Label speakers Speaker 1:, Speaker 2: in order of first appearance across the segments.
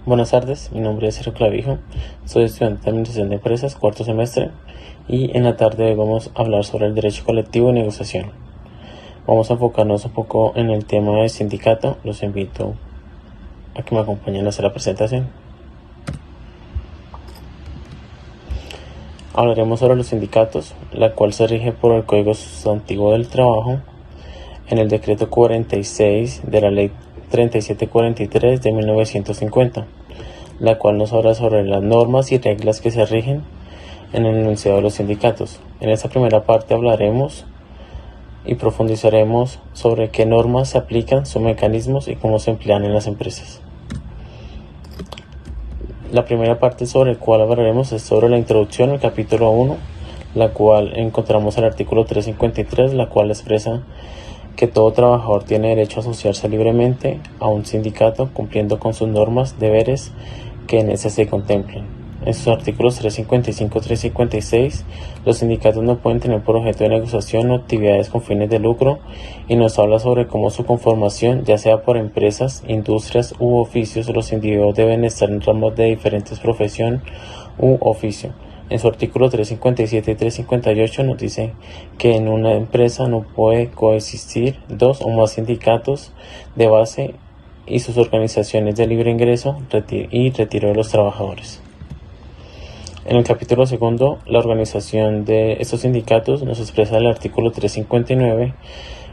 Speaker 1: Buenas tardes, mi nombre es Sergio Clavijo, soy estudiante de Administración de Empresas, cuarto semestre, y en la tarde hoy vamos a hablar sobre el derecho colectivo y negociación. Vamos a enfocarnos un poco en el tema del sindicato. Los invito a que me acompañen a hacer la presentación. Hablaremos sobre los sindicatos, la cual se rige por el Código Sustantivo del Trabajo, en el Decreto 46 de la Ley 3743 de 1950, la cual nos habla sobre las normas y reglas que se rigen en el enunciado de los sindicatos. En esta primera parte hablaremos y profundizaremos sobre qué normas se aplican, sus mecanismos y cómo se emplean en las empresas. La primera parte sobre la cual hablaremos es sobre la introducción al capítulo 1, la cual encontramos el artículo 353, la cual expresa que todo trabajador tiene derecho a asociarse libremente a un sindicato cumpliendo con sus normas, deberes que en ese se contemplen. En sus artículos 355 y 356, los sindicatos no pueden tener por objeto de negociación o actividades con fines de lucro, y nos habla sobre cómo su conformación, ya sea por empresas, industrias u oficios, los individuos deben estar en ramas de diferentes profesión u oficio. En su artículo 357 y 358 nos dice que en una empresa no puede coexistir dos o más sindicatos de base y sus organizaciones de libre ingreso y retiro de los trabajadores. En el capítulo segundo, la organización de estos sindicatos nos expresa el artículo 359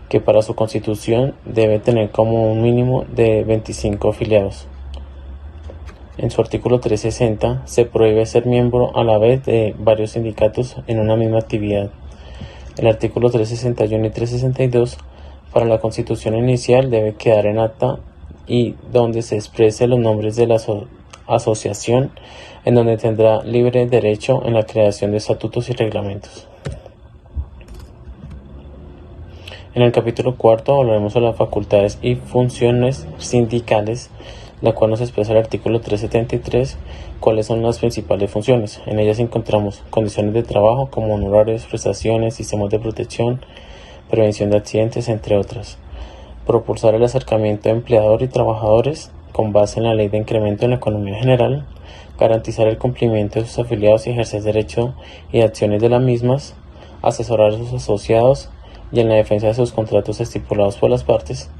Speaker 1: que para su constitución debe tener como un mínimo de 25 afiliados. En su artículo 360 se prohíbe ser miembro a la vez de varios sindicatos en una misma actividad. El artículo 361 y 362 para la constitución inicial debe quedar en acta y donde se exprese los nombres de la asociación, en donde tendrá libre derecho en la creación de estatutos y reglamentos. En el capítulo cuarto hablaremos sobre las facultades y funciones sindicales, la cual nos expresa el artículo 373, cuáles son las principales funciones. En ellas encontramos condiciones de trabajo como honorarios, prestaciones, sistemas de protección, prevención de accidentes, entre otras. Propulsar el acercamiento de empleador y trabajadores con base en la ley de incremento en la economía general, garantizar el cumplimiento de sus afiliados y ejercer derecho y acciones de las mismas, asesorar a sus asociados y en la defensa de sus contratos estipulados por las partes,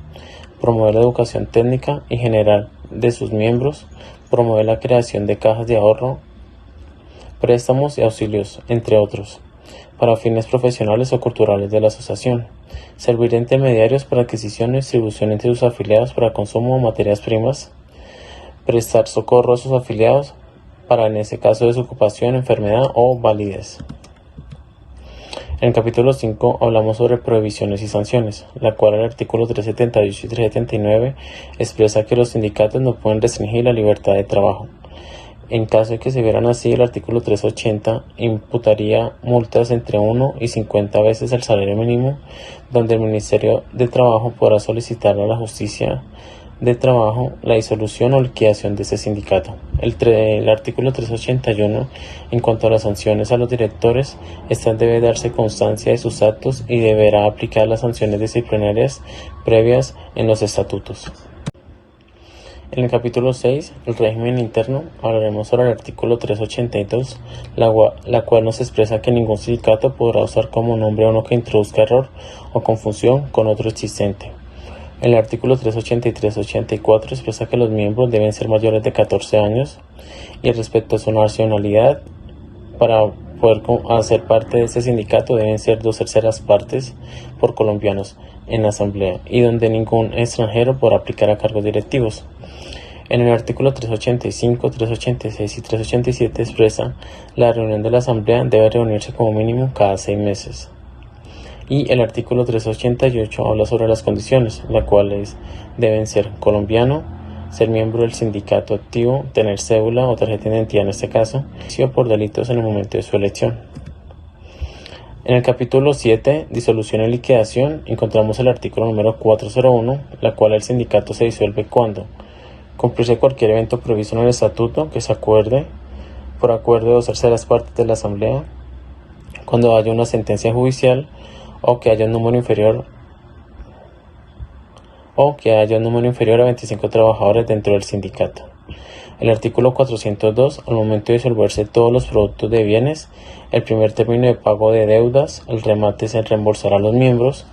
Speaker 1: promover la educación técnica y general de sus miembros, promover la creación de cajas de ahorro, préstamos y auxilios, entre otros, para fines profesionales o culturales de la asociación, servir de intermediarios para adquisición y distribución entre sus afiliados para consumo de materias primas, prestar socorro a sus afiliados para en ese caso desocupación, enfermedad o validez. En el capítulo 5 hablamos sobre prohibiciones y sanciones, la cual el artículo 378 y 379 expresa que los sindicatos no pueden restringir la libertad de trabajo. En caso de que se vieran así, el artículo 380 imputaría multas entre 1 y 50 veces el salario mínimo, donde el Ministerio de Trabajo podrá solicitar a la Justicia de Trabajo la disolución o liquidación de ese sindicato. El artículo 381, en cuanto a las sanciones a los directores, debe darse constancia de sus actos y deberá aplicar las sanciones disciplinarias previas en los estatutos. En el capítulo 6, el régimen interno, hablaremos sobre el artículo 382, la cual nos expresa que ningún sindicato podrá usar como nombre uno que introduzca error o confusión con otro existente. El artículo 380 y 384 expresa que los miembros deben ser mayores de 14 años y respecto a su nacionalidad, para poder hacer parte de este sindicato deben ser 2/3 partes por colombianos en la asamblea y donde ningún extranjero podrá aplicar a cargos directivos. En el artículo 385, 386 y 387 expresa la reunión de la asamblea debe reunirse como mínimo cada 6 meses. Y el artículo 388 habla sobre las condiciones, las cuales deben ser colombiano, ser miembro del sindicato activo, tener cédula o tarjeta de identidad en este caso, o por delitos en el momento de su elección. En el capítulo 7, disolución y liquidación, encontramos el artículo número 401, la cual el sindicato se disuelve cuando cumplirse cualquier evento previsto en el estatuto que se acuerde por acuerdo de 2/3 partes de la asamblea, cuando haya una sentencia judicial o que haya un número inferior a 25 trabajadores dentro del sindicato. El artículo 402, al momento de disolverse todos los productos de bienes, el primer término de pago de deudas, el remate se reembolsará a los miembros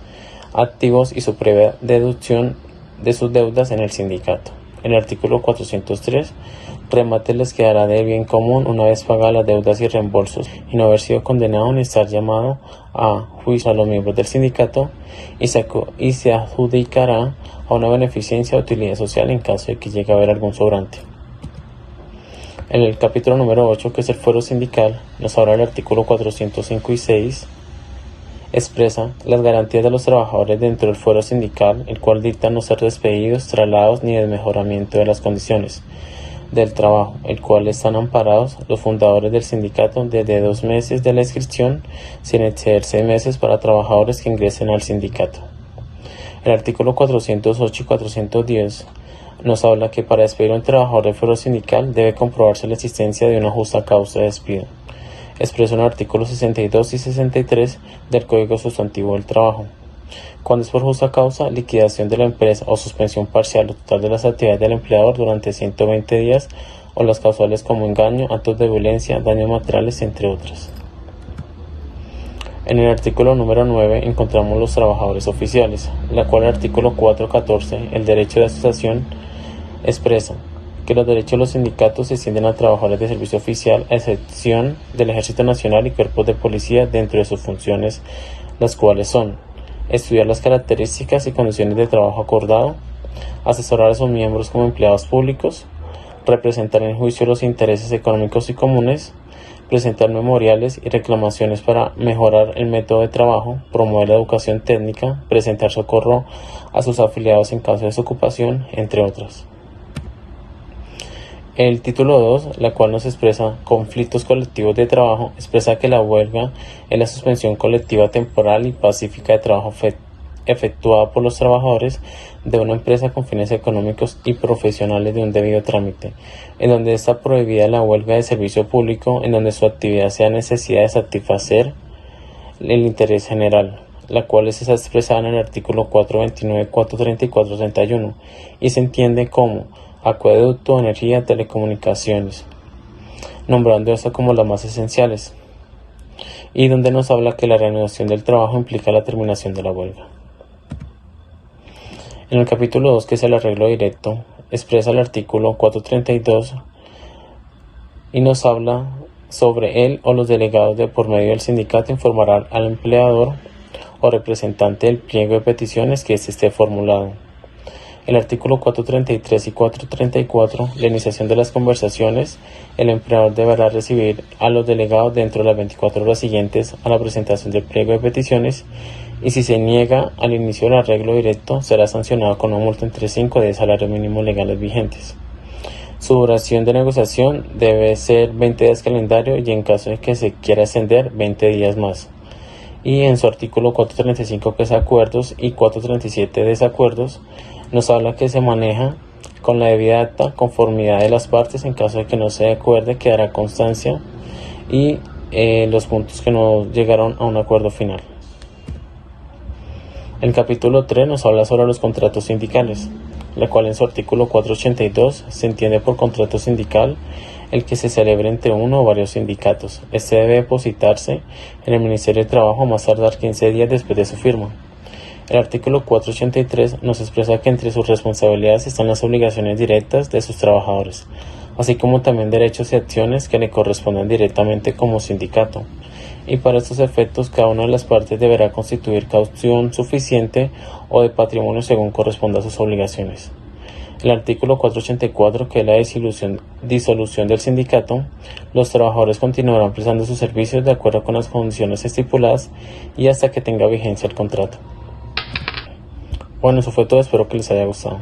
Speaker 1: activos y su previa deducción de sus deudas en el sindicato. El artículo 403, remate les quedará de bien común una vez pagadas las deudas y reembolsos y no haber sido condenado ni estar llamado a juicio a los miembros del sindicato y se adjudicará a una beneficencia o utilidad social en caso de que llegue a haber algún sobrante. En el capítulo número 8, que es el fuero sindical, nos habla el artículo 405 y 6, expresa las garantías de los trabajadores dentro del fuero sindical, el cual dicta no ser despedidos, traslados ni desmejoramiento de las condiciones del trabajo, el cual están amparados los fundadores del sindicato desde 2 meses de la inscripción, sin exceder 6 meses para trabajadores que ingresen al sindicato. El artículo 408 y 410 nos habla que para despedir a un trabajador del fuero sindical debe comprobarse la existencia de una justa causa de despido. Expresa en los artículos 62 y 63 del Código Sustantivo del Trabajo. Cuando es por justa causa, liquidación de la empresa o suspensión parcial o total de las actividades del empleador durante 120 días o las causales como engaño, actos de violencia, daños materiales, entre otras. En el artículo número 9 encontramos los trabajadores oficiales, la cual el artículo 414, el derecho de asociación, expresa que los derechos de los sindicatos se extienden a trabajadores de servicio oficial, a excepción del Ejército Nacional y cuerpos de policía dentro de sus funciones, las cuales son estudiar las características y condiciones de trabajo acordado, asesorar a sus miembros como empleados públicos, representar en juicio los intereses económicos y comunes, presentar memoriales y reclamaciones para mejorar el método de trabajo, promover la educación técnica, presentar socorro a sus afiliados en caso de desocupación, entre otras. El título 2, la cual nos expresa conflictos colectivos de trabajo, expresa que la huelga es la suspensión colectiva temporal y pacífica de trabajo efectuada por los trabajadores de una empresa con fines económicos y profesionales de un debido trámite, en donde está prohibida la huelga de servicio público, en donde su actividad sea necesidad de satisfacer el interés general, la cual es expresada en el artículo 429, 430 y 431, y se entiende como acueducto, energía, telecomunicaciones, nombrando esto como las más esenciales, y donde nos habla que la reanudación del trabajo implica la terminación de la huelga. En el capítulo 2, que es el arreglo directo, expresa el artículo 432 y nos habla sobre él o los delegados de por medio del sindicato informarán al empleador o representante del pliego de peticiones que éste esté formulado. El artículo 433 y 434, la iniciación de las conversaciones, el empleador deberá recibir a los delegados dentro de las 24 horas siguientes a la presentación del pliego de peticiones y si se niega al inicio del arreglo directo será sancionado con una multa entre 5 y 10 salarios mínimos legales vigentes. Su duración de negociación debe ser 20 días calendario y en caso de que se quiera extender 20 días más. Y en su artículo 435, que es acuerdos, y 437, desacuerdos, nos habla que se maneja con la debida acta conformidad de las partes. En caso de que no se acuerde, quedará constancia y los puntos que no llegaron a un acuerdo final. El capítulo 3 nos habla sobre los contratos sindicales, la cual en su artículo 482 se entiende por contrato sindical el que se celebre entre uno o varios sindicatos. Este debe depositarse en el Ministerio de Trabajo a más tardar 15 días después de su firma. El artículo 483 nos expresa que entre sus responsabilidades están las obligaciones directas de sus trabajadores, así como también derechos y acciones que le correspondan directamente como sindicato. Y para estos efectos, cada una de las partes deberá constituir caución suficiente o de patrimonio según corresponda a sus obligaciones. El artículo 484, que es la disolución del sindicato, los trabajadores continuarán prestando sus servicios de acuerdo con las condiciones estipuladas y hasta que tenga vigencia el contrato. Bueno, eso fue todo, espero que les haya gustado.